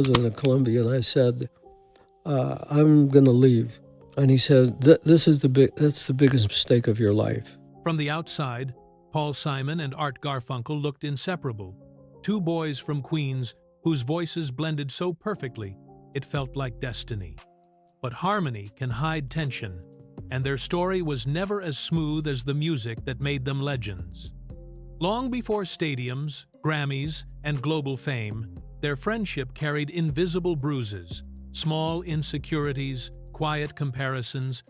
president of Columbia, and I said, I'm going to leave. And he said, that's the biggest mistake of your life. From the outside, Paul Simon and Art Garfunkel looked inseparable. Two boys from Queens whose voices blended so perfectly, it felt like destiny. But harmony can hide tension, and their story was never as smooth as the music that made them legends. Long before stadiums, Grammys, and global fame, their friendship carried invisible bruises, small insecurities, quiet comparisons,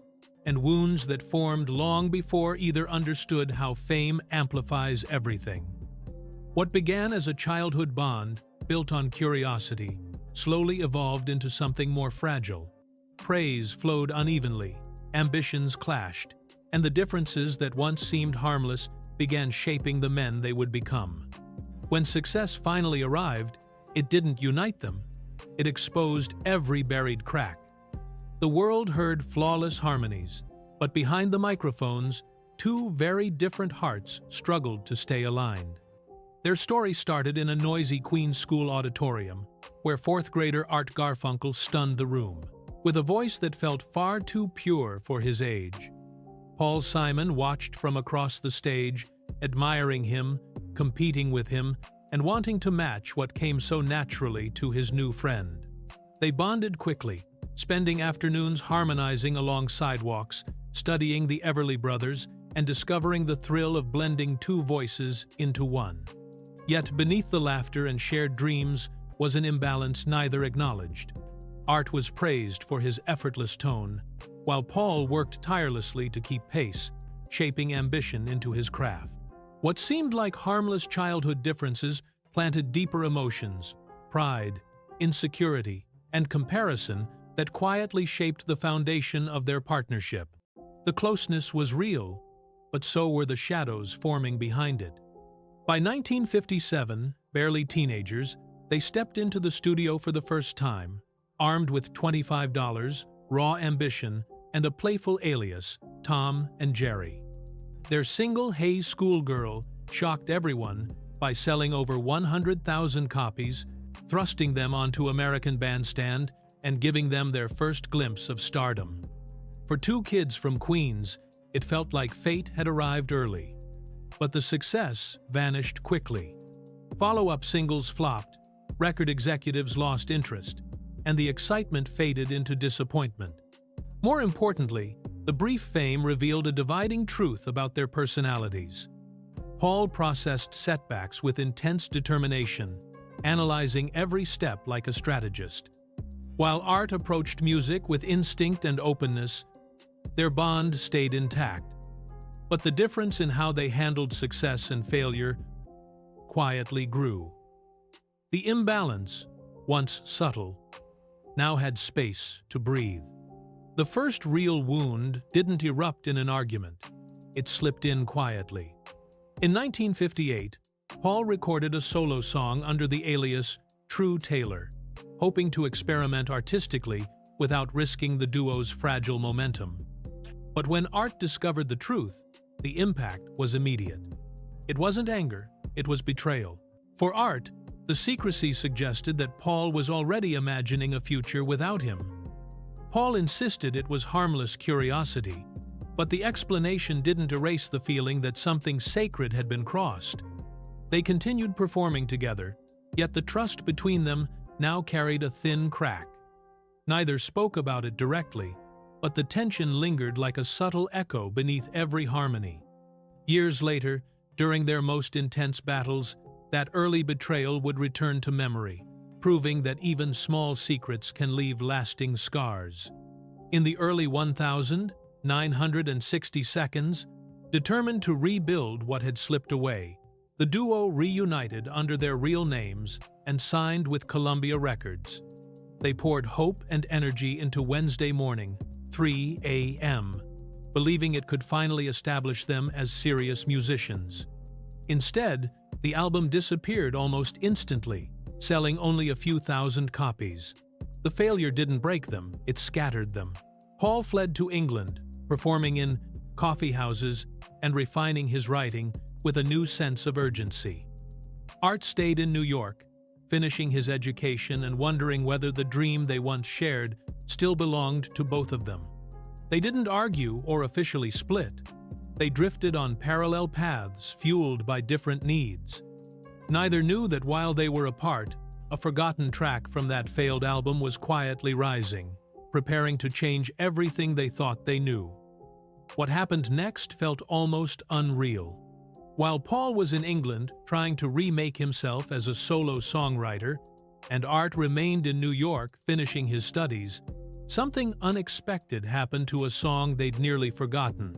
and wounds that formed long before either understood how fame amplifies everything. What began as a childhood bond, built on curiosity, slowly evolved into something more fragile. Praise flowed unevenly, ambitions clashed, and the differences that once seemed harmless began shaping the men they would become. When success finally arrived, it didn't unite them. It exposed every buried crack. The world heard flawless harmonies, but behind the microphones, two very different hearts struggled to stay aligned. Their story started in a noisy Queens school auditorium, where fourth grader Art Garfunkel stunned the room. With a voice that felt far too pure for his age, Paul Simon watched from across the stage, admiring him, competing with him, and wanting to match what came so naturally to his new friend. They bonded quickly, spending afternoons harmonizing along sidewalks, studying the Everly Brothers, and discovering the thrill of blending two voices into one. Yet beneath the laughter and shared dreams was an imbalance neither acknowledged. Art was praised for his effortless tone, while Paul worked tirelessly to keep pace, shaping ambition into his craft. What seemed like harmless childhood differences planted deeper emotions, pride, insecurity, and comparison that quietly shaped the foundation of their partnership. The closeness was real, but so were the shadows forming behind it. By 1957, barely teenagers, they stepped into the studio for the first time, armed with $25, raw ambition, and a playful alias, Tom and Jerry. Their single Hey Schoolgirl shocked everyone by selling over 100,000 copies, thrusting them onto American Bandstand and giving them their first glimpse of stardom. For two kids from Queens, it felt like fate had arrived early. But the success vanished quickly. Follow-up singles flopped, record executives lost interest, and the excitement faded into disappointment. More importantly, the brief fame revealed a dividing truth about their personalities. Paul processed setbacks with intense determination, analyzing every step like a strategist. While Art approached music with instinct and openness, their bond stayed intact. But the difference in how they handled success and failure quietly grew. The imbalance, once subtle, now had space to breathe. The first real wound didn't erupt in an argument. It slipped in quietly. In 1958, Paul recorded a solo song under the alias True Taylor, hoping to experiment artistically without risking the duo's fragile momentum. But when Art discovered the truth, the impact was immediate. It wasn't anger, it was betrayal. For Art, the secrecy suggested that Paul was already imagining a future without him. Paul insisted it was harmless curiosity, but the explanation didn't erase the feeling that something sacred had been crossed. They continued performing together, yet the trust between them now carried a thin crack. Neither spoke about it directly, but the tension lingered like a subtle echo beneath every harmony. Years later, during their most intense battles, that early betrayal would return to memory, proving that even small secrets can leave lasting scars. In the early 1960 seconds, determined to rebuild what had slipped away, the duo reunited under their real names and signed with Columbia Records. They poured hope and energy into Wednesday morning, 3 a.m., believing it could finally establish them as serious musicians. Instead, the album disappeared almost instantly, selling only a few thousand copies. The failure didn't break them, it scattered them. Paul fled to England, performing in coffee houses and refining his writing with a new sense of urgency. Art stayed in New York, finishing his education and wondering whether the dream they once shared still belonged to both of them. They didn't argue or officially split. They drifted on parallel paths fueled by different needs. Neither knew that while they were apart, a forgotten track from that failed album was quietly rising, preparing to change everything they thought they knew. What happened next felt almost unreal. While Paul was in England trying to remake himself as a solo songwriter, and Art remained in New York finishing his studies, something unexpected happened to a song they'd nearly forgotten.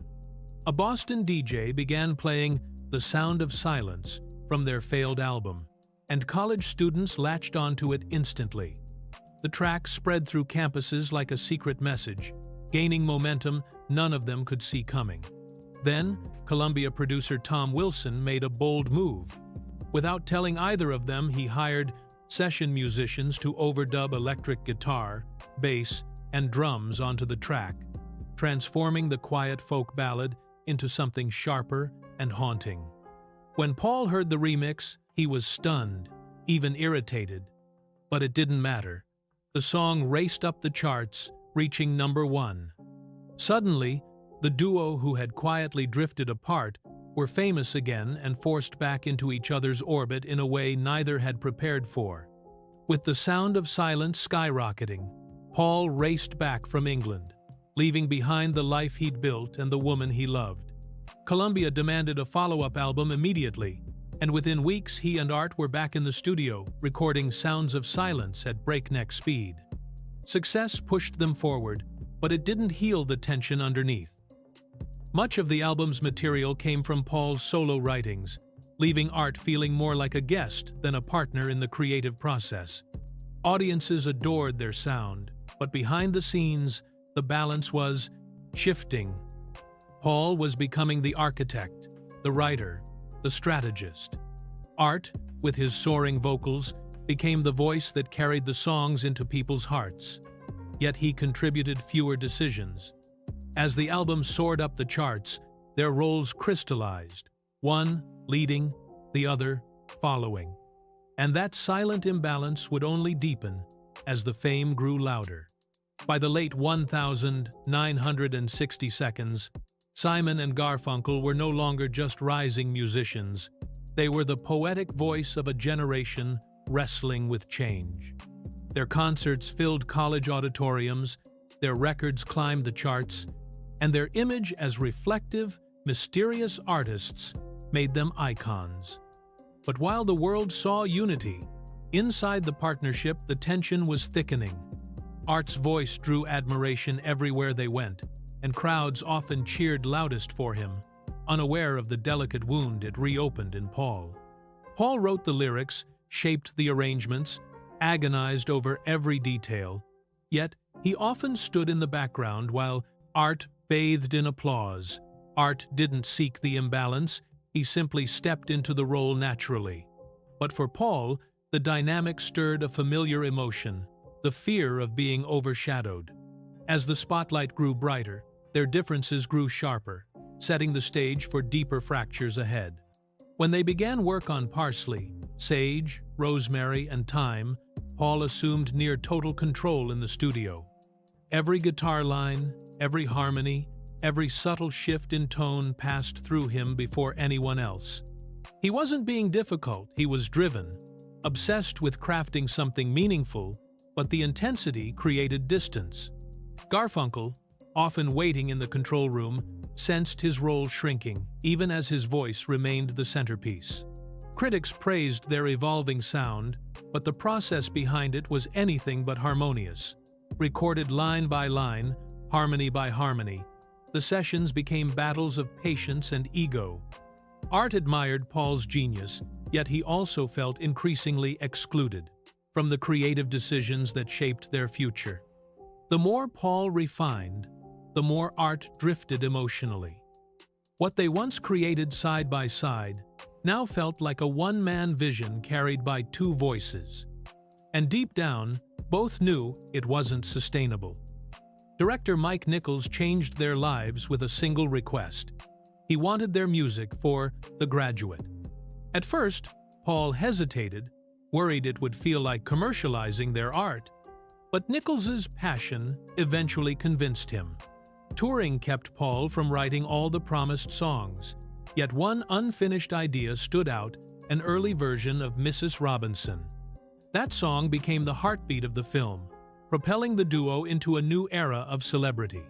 A Boston DJ began playing "The Sound of Silence" from their failed album, and college students latched onto it instantly. The track spread through campuses like a secret message, gaining momentum none of them could see coming. Then, Columbia producer Tom Wilson made a bold move. Without telling either of them, he hired session musicians to overdub electric guitar, bass, and drums onto the track, transforming the quiet folk ballad into something sharper and haunting. When Paul heard the remix, he was stunned, even irritated. But it didn't matter. The song raced up the charts, reaching #1. Suddenly, the duo who had quietly drifted apart were famous again and forced back into each other's orbit in a way neither had prepared for. With The Sound of Silence skyrocketing, Paul raced back from England, leaving behind the life he'd built and the woman he loved. Columbia demanded a follow-up album immediately, and within weeks he and Art were back in the studio, recording Sounds of Silence at breakneck speed. Success pushed them forward, but it didn't heal the tension underneath. Much of the album's material came from Paul's solo writings, leaving Art feeling more like a guest than a partner in the creative process. Audiences adored their sound, but behind the scenes, the balance was shifting. Paul was becoming the architect, the writer, the strategist. Art, with his soaring vocals, became the voice that carried the songs into people's hearts. Yet he contributed fewer decisions. As the album soared up the charts, their roles crystallized, one leading, the other following. And that silent imbalance would only deepen as the fame grew louder. By the late 1960 seconds, Simon and Garfunkel were no longer just rising musicians. They were the poetic voice of a generation wrestling with change. Their concerts filled college auditoriums, their records climbed the charts, and their image as reflective, mysterious artists made them icons. But while the world saw unity, inside the partnership the tension was thickening. Art's voice drew admiration everywhere they went, and crowds often cheered loudest for him, unaware of the delicate wound it reopened in Paul. Paul wrote the lyrics, shaped the arrangements, agonized over every detail, yet he often stood in the background while Art bathed in applause. Art didn't seek the imbalance, he simply stepped into the role naturally. But for Paul, the dynamic stirred a familiar emotion, the fear of being overshadowed. As the spotlight grew brighter, their differences grew sharper, setting the stage for deeper fractures ahead. When they began work on Parsley, Sage, Rosemary, and Thyme, Paul assumed near total control in the studio. Every guitar line, every harmony, every subtle shift in tone passed through him before anyone else. He wasn't being difficult, he was driven, obsessed with crafting something meaningful, but the intensity created distance. Garfunkel, often waiting in the control room, sensed his role shrinking, even as his voice remained the centerpiece. Critics praised their evolving sound, but the process behind it was anything but harmonious. Recorded line by line, harmony by harmony, the sessions became battles of patience and ego. Art admired Paul's genius, yet he also felt increasingly excluded from the creative decisions that shaped their future. The more Paul refined, the more Art drifted emotionally. What they once created side by side now felt like a one-man vision carried by two voices. And deep down, both knew it wasn't sustainable. Director Mike Nichols changed their lives with a single request. He wanted their music for The Graduate. At first, Paul hesitated, worried it would feel like commercializing their art. But Nichols's passion eventually convinced him. Touring kept Paul from writing all the promised songs, yet one unfinished idea stood out: an early version of Mrs. Robinson. That song became the heartbeat of the film, propelling the duo into a new era of celebrity.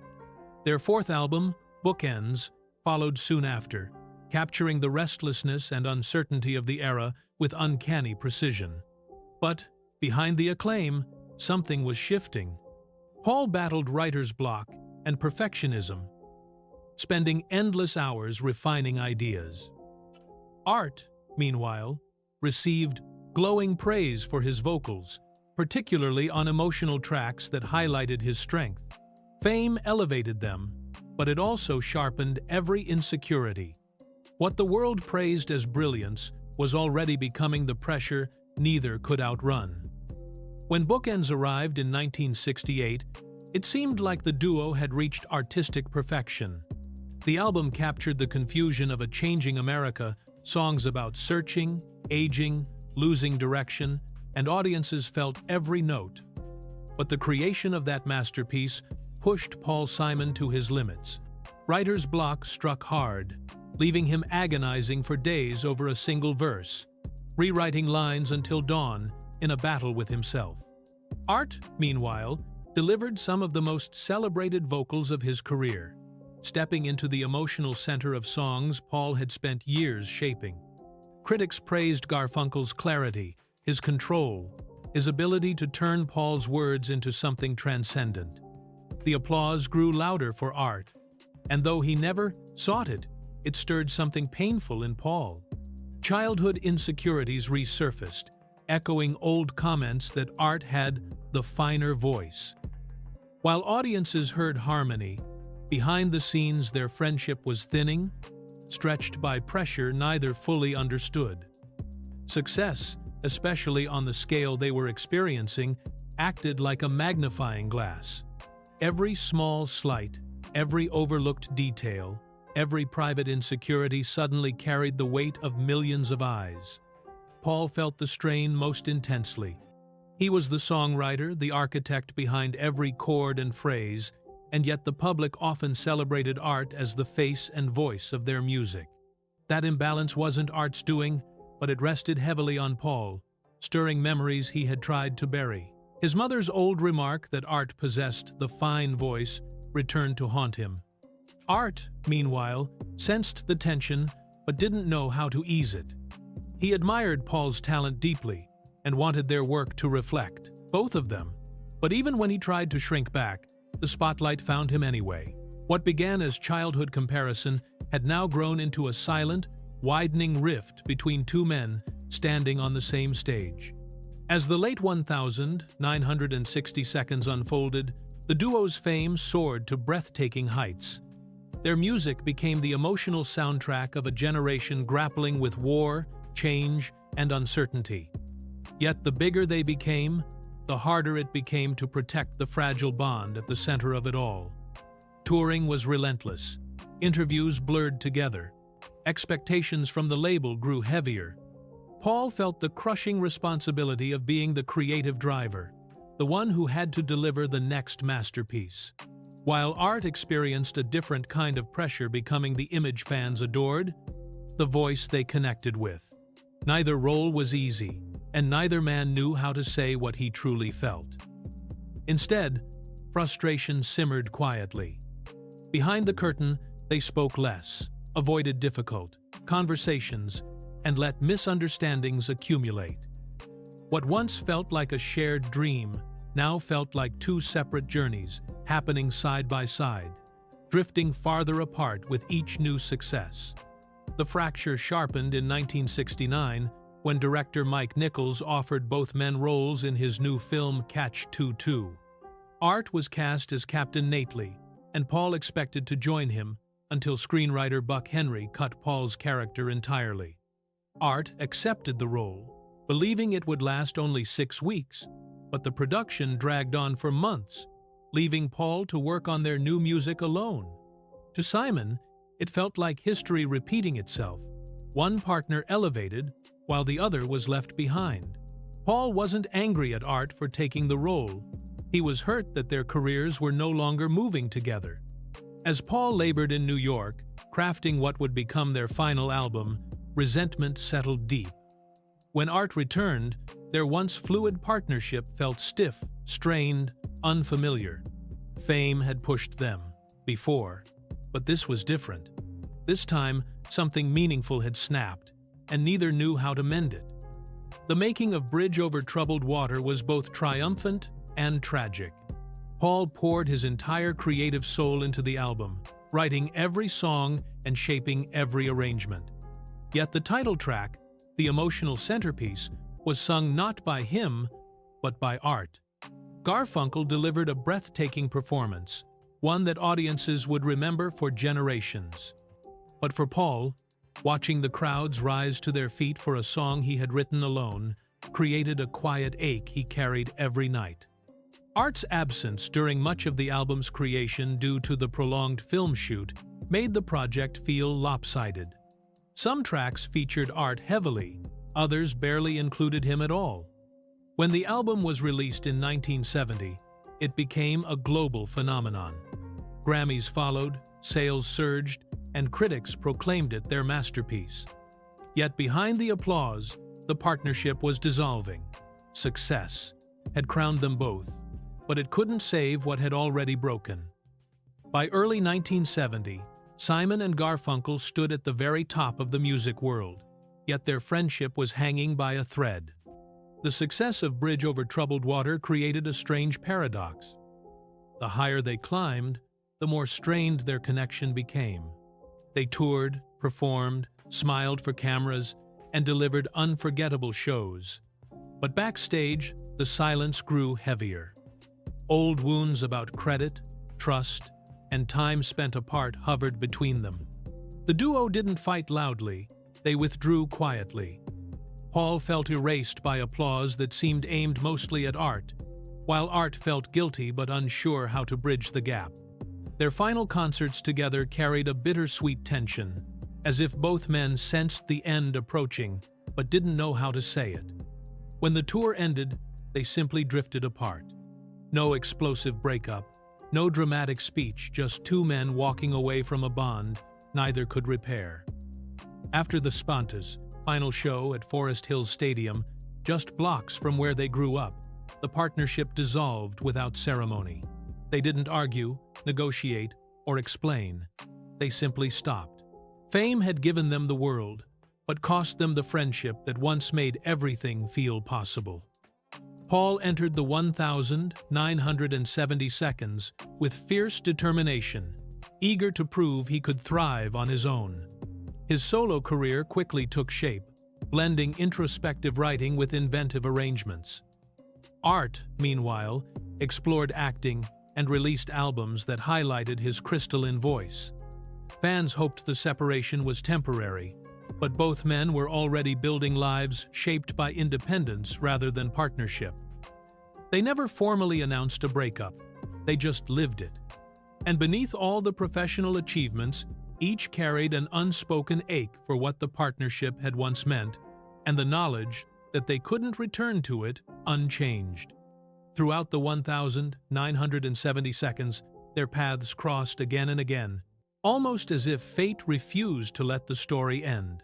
Their fourth album, Bookends, followed soon after, capturing the restlessness and uncertainty of the era with uncanny precision. But, behind the acclaim, something was shifting. Paul battled writer's block and perfectionism, spending endless hours refining ideas. Art, meanwhile, received glowing praise for his vocals, particularly on emotional tracks that highlighted his strength. Fame elevated them, but it also sharpened every insecurity. What the world praised as brilliance was already becoming the pressure neither could outrun. When Bookends arrived in 1968, it seemed like the duo had reached artistic perfection. The album captured the confusion of a changing America, songs about searching, aging, losing direction, and audiences felt every note. But the creation of that masterpiece pushed Paul Simon to his limits. Writer's block struck hard, leaving him agonizing for days over a single verse, rewriting lines until dawn in a battle with himself. Art, meanwhile, delivered some of the most celebrated vocals of his career, stepping into the emotional center of songs Paul had spent years shaping. Critics praised Garfunkel's clarity, his control, his ability to turn Paul's words into something transcendent. The applause grew louder for Art, and though he never sought it, it stirred something painful in Paul. Childhood insecurities resurfaced, echoing old comments that Art had the finer voice. While audiences heard harmony, behind the scenes their friendship was thinning, stretched by pressure neither fully understood. Success, especially on the scale they were experiencing, acted like a magnifying glass. Every small slight, every overlooked detail, every private insecurity suddenly carried the weight of millions of eyes. Paul felt the strain most intensely. He was the songwriter, the architect behind every chord and phrase, and yet the public often celebrated Art as the face and voice of their music. That imbalance wasn't Art's doing, but it rested heavily on Paul, stirring memories he had tried to bury. His mother's old remark that Art possessed the fine voice returned to haunt him. Art, meanwhile, sensed the tension but didn't know how to ease it. He admired Paul's talent deeply and wanted their work to reflect, both of them. But even when he tried to shrink back, the spotlight found him anyway. What began as childhood comparison had now grown into a silent, widening rift between two men standing on the same stage. As the late 1960 seconds unfolded, the duo's fame soared to breathtaking heights. Their music became the emotional soundtrack of a generation grappling with war, change, and uncertainty. Yet the bigger they became, the harder it became to protect the fragile bond at the center of it all. Touring was relentless. Interviews blurred together. Expectations from the label grew heavier. Paul felt the crushing responsibility of being the creative driver, the one who had to deliver the next masterpiece. While Art experienced a different kind of pressure, becoming the image fans adored, the voice they connected with. Neither role was easy, and neither man knew how to say what he truly felt. Instead, frustration simmered quietly. Behind the curtain, they spoke less, avoided difficult conversations, and let misunderstandings accumulate. What once felt like a shared dream now felt like two separate journeys happening side by side, drifting farther apart with each new success. The fracture sharpened in 1969 when director Mike Nichols offered both men roles in his new film Catch-22. Art was cast as Captain Nately, and Paul expected to join him until screenwriter Buck Henry cut Paul's character entirely. Art accepted the role, believing it would last only 6 weeks, but the production dragged on for months, leaving Paul to work on their new music alone. To Simon, it felt like history repeating itself. One partner elevated, while the other was left behind. Paul wasn't angry at Art for taking the role. He was hurt that their careers were no longer moving together. As Paul labored in New York, crafting what would become their final album, resentment settled deep. When Art returned, their once fluid partnership felt stiff, strained, unfamiliar. Fame had pushed them before, but this was different. This time, something meaningful had snapped, and neither knew how to mend it. The making of Bridge Over Troubled Water was both triumphant and tragic. Paul poured his entire creative soul into the album, writing every song and shaping every arrangement. Yet the title track, the emotional centerpiece, was sung not by him, but by Art. Garfunkel delivered a breathtaking performance, one that audiences would remember for generations. But for Paul, watching the crowds rise to their feet for a song he had written alone created a quiet ache he carried every night. Art's absence during much of the album's creation due to the prolonged film shoot made the project feel lopsided. Some tracks featured Art heavily, others barely included him at all. When the album was released in 1970, it became a global phenomenon. Grammys followed, sales surged, and critics proclaimed it their masterpiece. Yet behind the applause, the partnership was dissolving. Success had crowned them both, but it couldn't save what had already broken. By early 1970, Simon and Garfunkel stood at the very top of the music world, yet their friendship was hanging by a thread. The success of Bridge Over Troubled Water created a strange paradox. The higher they climbed, the more strained their connection became. They toured, performed, smiled for cameras, and delivered unforgettable shows. But backstage, the silence grew heavier. Old wounds about credit, trust, and time spent apart hovered between them. The duo didn't fight loudly, they withdrew quietly. Paul felt erased by applause that seemed aimed mostly at Art, while Art felt guilty but unsure how to bridge the gap. Their final concerts together carried a bittersweet tension, as if both men sensed the end approaching but didn't know how to say it. When the tour ended, they simply drifted apart. No explosive breakup, no dramatic speech, just two men walking away from a bond neither could repair. After the Spanta's final show at Forest Hills Stadium, just blocks from where they grew up, the partnership dissolved without ceremony. They didn't argue, negotiate, or explain. They simply stopped. Fame had given them the world, but cost them the friendship that once made everything feel possible. Paul entered the 1,970 seconds with fierce determination, eager to prove he could thrive on his own. His solo career quickly took shape, blending introspective writing with inventive arrangements. Art, meanwhile, explored acting and released albums that highlighted his crystalline voice. Fans hoped the separation was temporary, but both men were already building lives shaped by independence rather than partnership. They never formally announced a breakup, they just lived it. And beneath all the professional achievements, each carried an unspoken ache for what the partnership had once meant, and the knowledge that they couldn't return to it unchanged. Throughout the 1,970 seconds, their paths crossed again and again, almost as if fate refused to let the story end.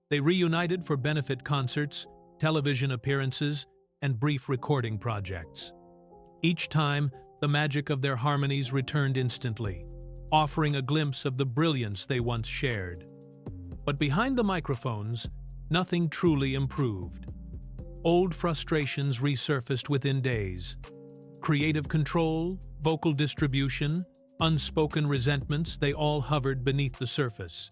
They reunited for benefit concerts, television appearances, and brief recording projects. Each time, the magic of their harmonies returned instantly, offering a glimpse of the brilliance they once shared. But behind the microphones, nothing truly improved. Old frustrations resurfaced within days. Creative control, vocal distribution, unspoken resentments, they all hovered beneath the surface.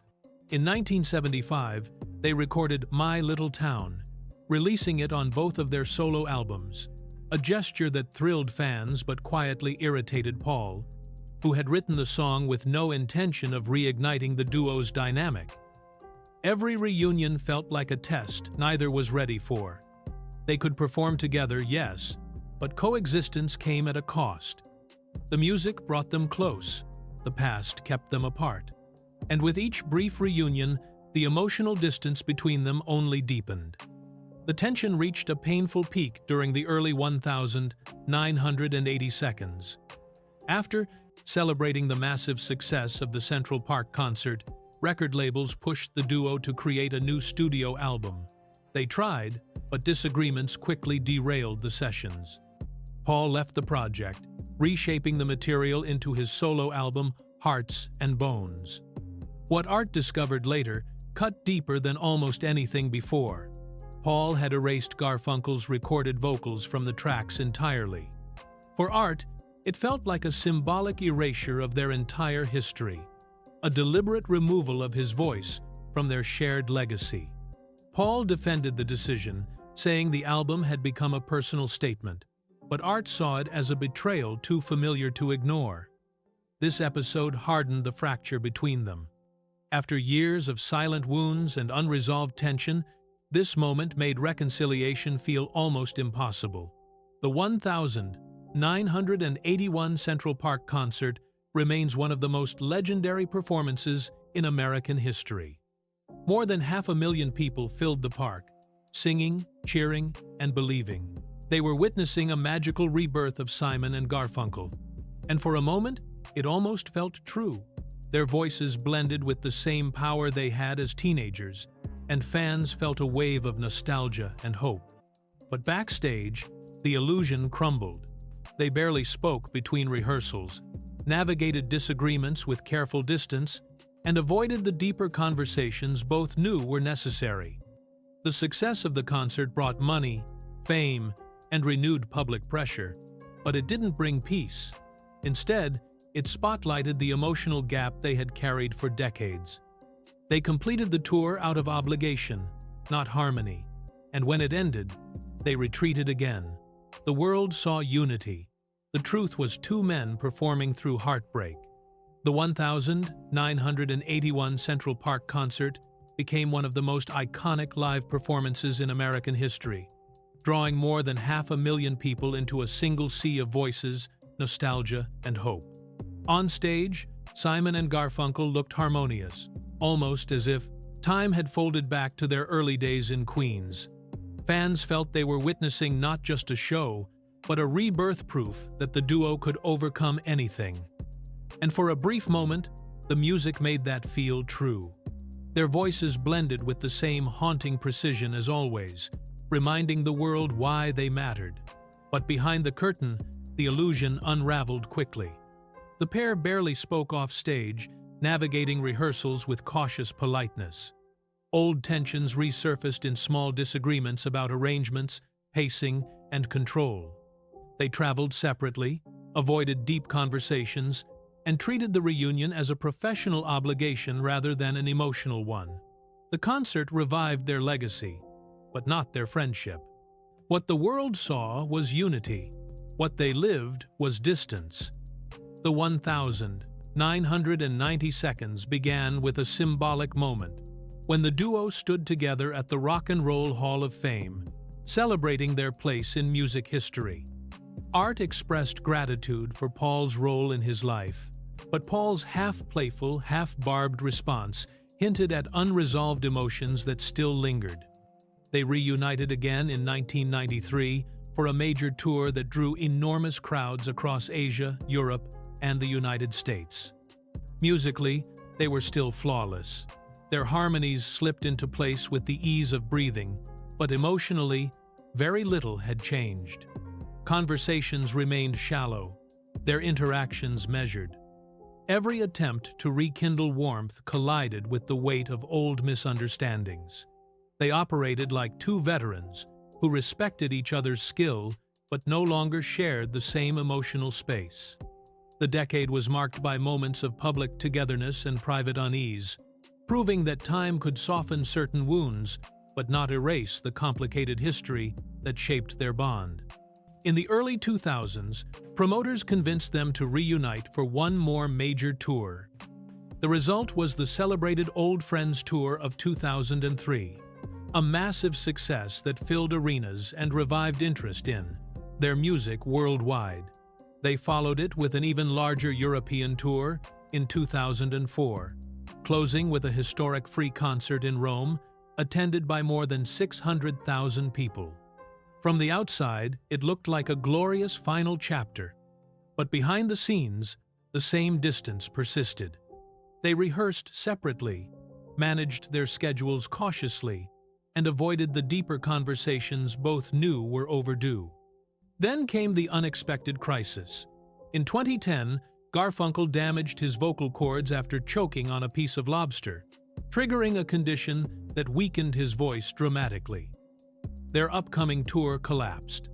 In 1975, they recorded My Little Town, releasing it on both of their solo albums, a gesture that thrilled fans but quietly irritated Paul, who had written the song with no intention of reigniting the duo's dynamic. Every reunion felt like a test neither was ready for. They could perform together, yes, but coexistence came at a cost. The music brought them close, the past kept them apart. And with each brief reunion, the emotional distance between them only deepened. The tension reached a painful peak during the early 1980 seconds. After celebrating the massive success of the Central Park concert, record labels pushed the duo to create a new studio album. They tried, but disagreements quickly derailed the sessions. Paul left the project, reshaping the material into his solo album, Hearts and Bones. What Art discovered later cut deeper than almost anything before. Paul had erased Garfunkel's recorded vocals from the tracks entirely. For Art, it felt like a symbolic erasure of their entire history, a deliberate removal of his voice from their shared legacy. Paul defended the decision, saying the album had become a personal statement, but Art saw it as a betrayal too familiar to ignore. This episode hardened the fracture between them. After years of silent wounds and unresolved tension, this moment made reconciliation feel almost impossible. The 1981 Central Park concert remains one of the most legendary performances in American history. More than 500,000 people filled the park, singing, cheering, and believing. They were witnessing a magical rebirth of Simon and Garfunkel. And for a moment, it almost felt true. Their voices blended with the same power they had as teenagers, and fans felt a wave of nostalgia and hope. But backstage, the illusion crumbled. They barely spoke between rehearsals, navigated disagreements with careful distance, and avoided the deeper conversations both knew were necessary. The success of the concert brought money, fame, and renewed public pressure, but it didn't bring peace. Instead, it spotlighted the emotional gap they had carried for decades. They completed the tour out of obligation, not harmony, and when it ended, they retreated again. The world saw unity. The truth was two men performing through heartbreak. The 1981 Central Park concert became one of the most iconic live performances in American history, drawing more than 500,000 people into a single sea of voices, nostalgia, and hope. On stage, Simon and Garfunkel looked harmonious, almost as if time had folded back to their early days in Queens. Fans felt they were witnessing not just a show, but a rebirth proof that the duo could overcome anything. And for a brief moment, the music made that feel true. Their voices blended with the same haunting precision as always, reminding the world why they mattered. But behind the curtain, the illusion unraveled quickly. The pair barely spoke off stage, navigating rehearsals with cautious politeness. Old tensions resurfaced in small disagreements about arrangements, pacing, and control. They traveled separately, avoided deep conversations, and treated the reunion as a professional obligation rather than an emotional one. The concert revived their legacy, but not their friendship. What the world saw was unity. What they lived was distance. The 1990 seconds began with a symbolic moment, when the duo stood together at the Rock and Roll Hall of Fame, celebrating their place in music history. Art expressed gratitude for Paul's role in his life, but Paul's half-playful, half-barbed response hinted at unresolved emotions that still lingered. They reunited again in 1993 for a major tour that drew enormous crowds across Asia, Europe, and the United States. Musically, they were still flawless. Their harmonies slipped into place with the ease of breathing, but emotionally, very little had changed. Conversations remained shallow, their interactions measured. Every attempt to rekindle warmth collided with the weight of old misunderstandings. They operated like two veterans who respected each other's skill but no longer shared the same emotional space. The decade was marked by moments of public togetherness and private unease, proving that time could soften certain wounds but not erase the complicated history that shaped their bond. In the early 2000s, promoters convinced them to reunite for one more major tour. The result was the celebrated Old Friends Tour of 2003, a massive success that filled arenas and revived interest in their music worldwide. They followed it with an even larger European tour in 2004, closing with a historic free concert in Rome attended by more than 600,000 people. From the outside, it looked like a glorious final chapter, but behind the scenes, the same distance persisted. They rehearsed separately, managed their schedules cautiously, and avoided the deeper conversations both knew were overdue. Then came the unexpected crisis. In 2010, Garfunkel damaged his vocal cords after choking on a piece of lobster, triggering a condition that weakened his voice dramatically. Their upcoming tour collapsed.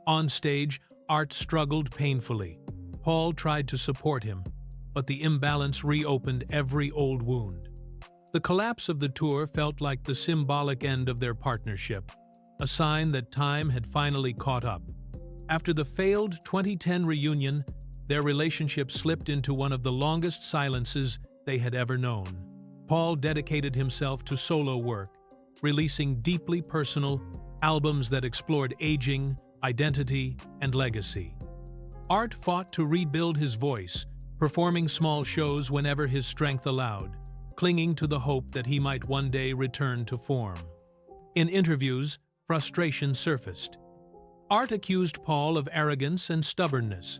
On stage, Art struggled painfully. Paul tried to support him, but the imbalance reopened every old wound. The collapse of the tour felt like the symbolic end of their partnership, a sign that time had finally caught up. After the failed 2010 reunion, their relationship slipped into one of the longest silences they had ever known. Paul dedicated himself to solo work, releasing deeply personal albums that explored aging, identity, and legacy. Art fought to rebuild his voice, performing small shows whenever his strength allowed, clinging to the hope that he might one day return to form. In interviews, frustration surfaced. Art accused Paul of arrogance and stubbornness.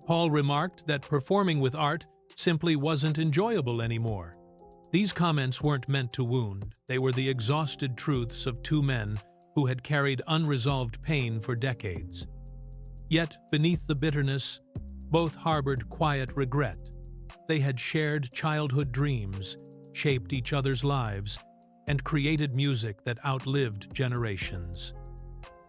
Paul remarked that performing with Art simply wasn't enjoyable anymore. These comments weren't meant to wound, they were the exhausted truths of two men who had carried unresolved pain for decades. Yet, beneath the bitterness, both harbored quiet regret. They had shared childhood dreams, shaped each other's lives, and created music that outlived generations.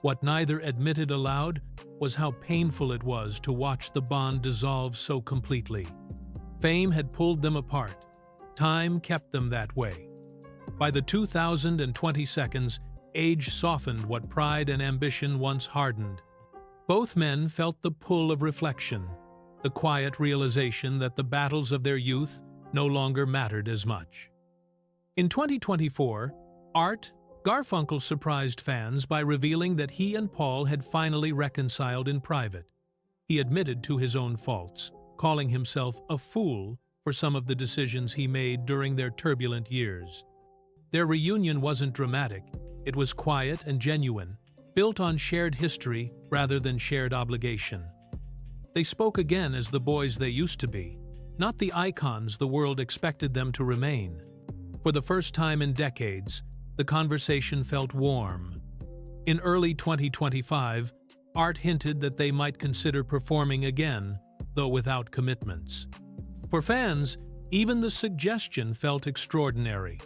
What neither admitted aloud was how painful it was to watch the bond dissolve so completely. Fame had pulled them apart. Time kept them that way. By the 2022, age softened what pride and ambition once hardened. Both men felt the pull of reflection, the quiet realization that the battles of their youth no longer mattered as much. In 2024, Garfunkel surprised fans by revealing that he and Paul had finally reconciled in private. He admitted to his own faults, calling himself a fool for some of the decisions he made during their turbulent years. Their reunion wasn't dramatic, it was quiet and genuine, built on shared history rather than shared obligation. They spoke again as the boys they used to be, not the icons the world expected them to remain. For the first time in decades, the conversation felt warm. In early 2025, Art hinted that they might consider performing again, though without commitments. For fans, even the suggestion felt extraordinary.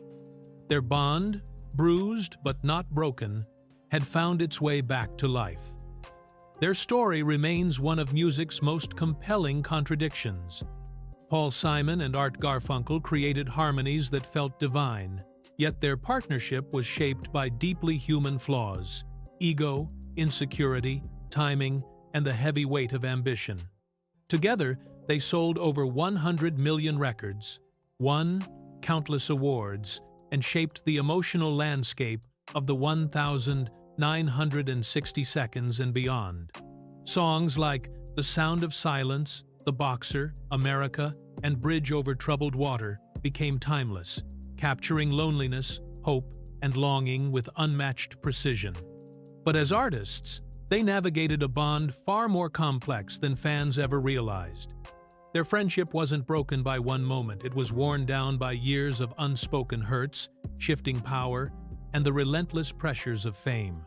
Their bond, bruised but not broken, had found its way back to life. Their story remains one of music's most compelling contradictions. Paul Simon and Art Garfunkel created harmonies that felt divine, yet their partnership was shaped by deeply human flaws: ego, insecurity, timing, and the heavy weight of ambition. Together, they sold over 100 million records, won countless awards, and shaped the emotional landscape of the 1,960 seconds and beyond. Songs like The Sound of Silence, The Boxer, America, and Bridge Over Troubled Water became timeless, capturing loneliness, hope, and longing with unmatched precision. But as artists, they navigated a bond far more complex than fans ever realized. Their friendship wasn't broken by one moment, it was worn down by years of unspoken hurts, shifting power, and the relentless pressures of fame.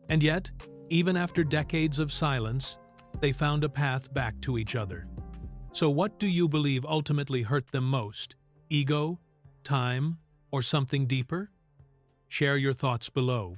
And yet, even after decades of silence, they found a path back to each other. So what do you believe ultimately hurt them most? Ego, time, or something deeper? Share your thoughts below.